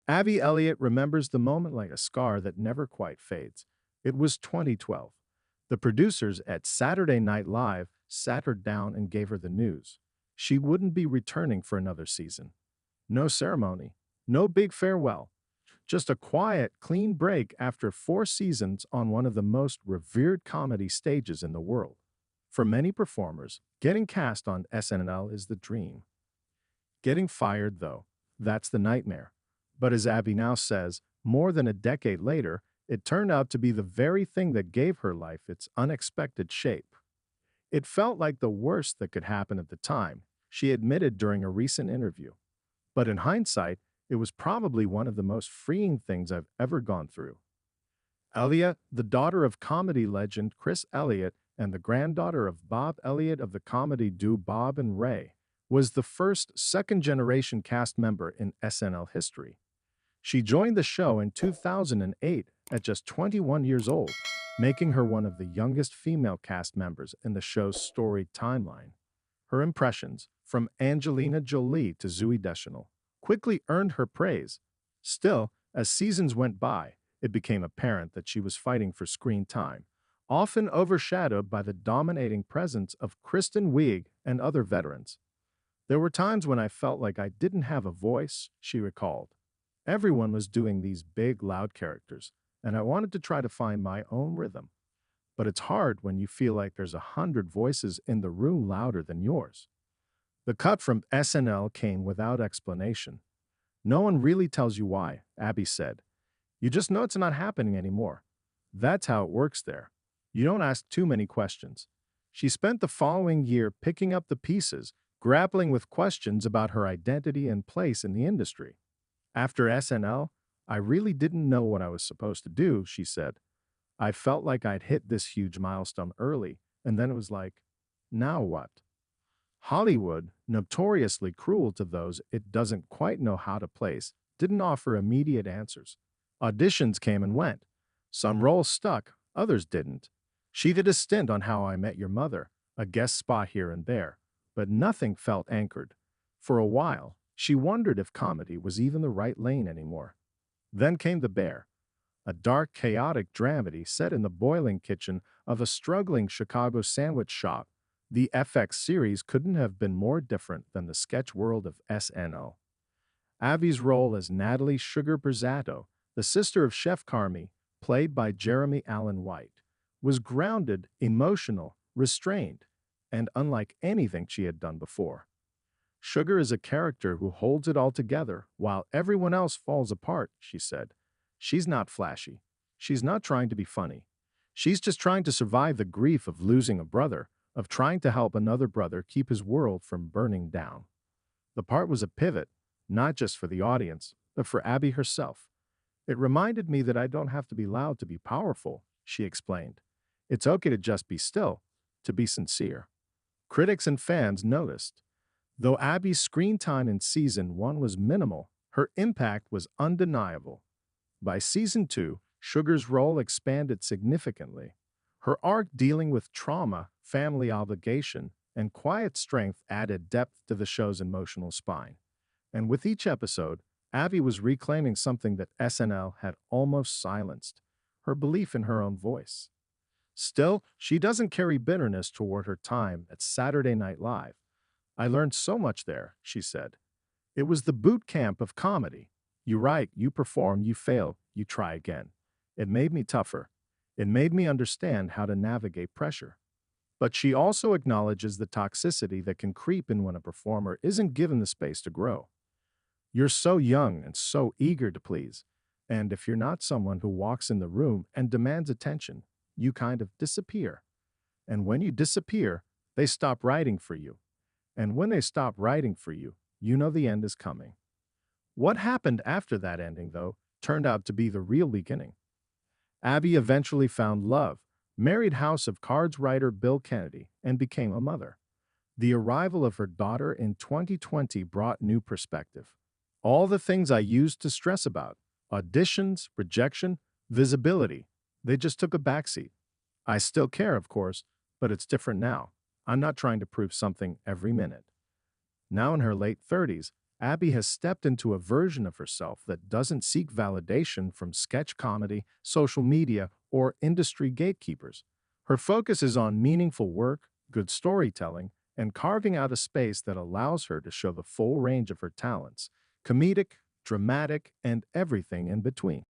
Abby Elliott remembers the moment like a scar that never quite fades. It was 2012. The producers at Saturday Night Live sat her down and gave her the news. She wouldn't be returning for another season. No ceremony, no big farewell, just a quiet, clean break after 4 seasons on one of the most revered comedy stages in the world. For many performers, getting cast on SNL is the dream. Getting fired, though, that's the nightmare. But as Abby now says, more than a decade later, it turned out to be the very thing that gave her life its unexpected shape. It felt like the worst that could happen at the time, she admitted during a recent interview. But in hindsight, it was probably one of the most freeing things I've ever gone through. Elliott, the daughter of comedy legend Chris Elliott and the granddaughter of Bob Elliott of the comedy duo Bob and Ray, was the first second-generation cast member in SNL history. She joined the show in 2008 at just 21 years old, making her one of the youngest female cast members in the show's storied timeline. Her impressions, from Angelina Jolie to Zooey Deschanel, quickly earned her praise. Still, as seasons went by, it became apparent that she was fighting for screen time, often overshadowed by the dominating presence of Kristen Wiig and other veterans. There were times when I felt like I didn't have a voice, she recalled. Everyone was doing these big, loud characters, and I wanted to try to find my own rhythm. But it's hard when you feel like there's 100 voices in the room louder than yours. The cut from SNL came without explanation. No one really tells you why, Abby said. You just know it's not happening anymore. That's how it works there. You don't ask too many questions. She spent the following year picking up the pieces, grappling with questions about her identity and place in the industry. After SNL, I really didn't know what I was supposed to do, she said. I felt like I'd hit this huge milestone early, and then it was like, now what? Hollywood, notoriously cruel to those it doesn't quite know how to place, didn't offer immediate answers. Auditions came and went. Some roles stuck, others didn't. She did a stint on How I Met Your Mother, a guest spot here and there, but nothing felt anchored. For a while, she wondered if comedy was even the right lane anymore. Then came The Bear, a dark, chaotic dramedy set in the boiling kitchen of a struggling Chicago sandwich shop. The FX series couldn't have been more different than the sketch world of SNL. Avi's role as Natalie Sugar Berzato, the sister of Chef Carmy, played by Jeremy Allen White, was grounded, emotional, restrained, and unlike anything she had done before. Sugar is a character who holds it all together while everyone else falls apart, she said. She's not flashy. She's not trying to be funny. She's just trying to survive the grief of losing a brother, of trying to help another brother keep his world from burning down. The part was a pivot, not just for the audience, but for Abby herself. It reminded me that I don't have to be loud to be powerful, she explained. It's okay to just be still, to be sincere. Critics and fans noticed. Though Abby's screen time in season 1 was minimal, her impact was undeniable. By season 2, Sugar's role expanded significantly. Her arc dealing with trauma, family obligation, and quiet strength added depth to the show's emotional spine. And with each episode, Abby was reclaiming something that SNL had almost silenced, her belief in her own voice. Still, she doesn't carry bitterness toward her time at Saturday Night Live. I learned so much there, she said. It was the boot camp of comedy. You write, you perform, you fail, you try again. It made me tougher. It made me understand how to navigate pressure. But she also acknowledges the toxicity that can creep in when a performer isn't given the space to grow. You're so young and so eager to please, and if you're not someone who walks in the room and demands attention, you kind of disappear. And when you disappear, they stop writing for you. And when they stop writing for you, you know the end is coming. What happened after that ending, though, turned out to be the real beginning. Abby eventually found love, married House of Cards writer Bill Kennedy, and became a mother. The arrival of her daughter in 2020 brought new perspective. All the things I used to stress about, auditions, rejection, visibility, they just took a backseat. I still care, of course, but it's different now. I'm not trying to prove something every minute. Now in her late 30s, Abby has stepped into a version of herself that doesn't seek validation from sketch comedy, social media, or industry gatekeepers. Her focus is on meaningful work, good storytelling, and carving out a space that allows her to show the full range of her talents comedic, dramatic, and everything in between.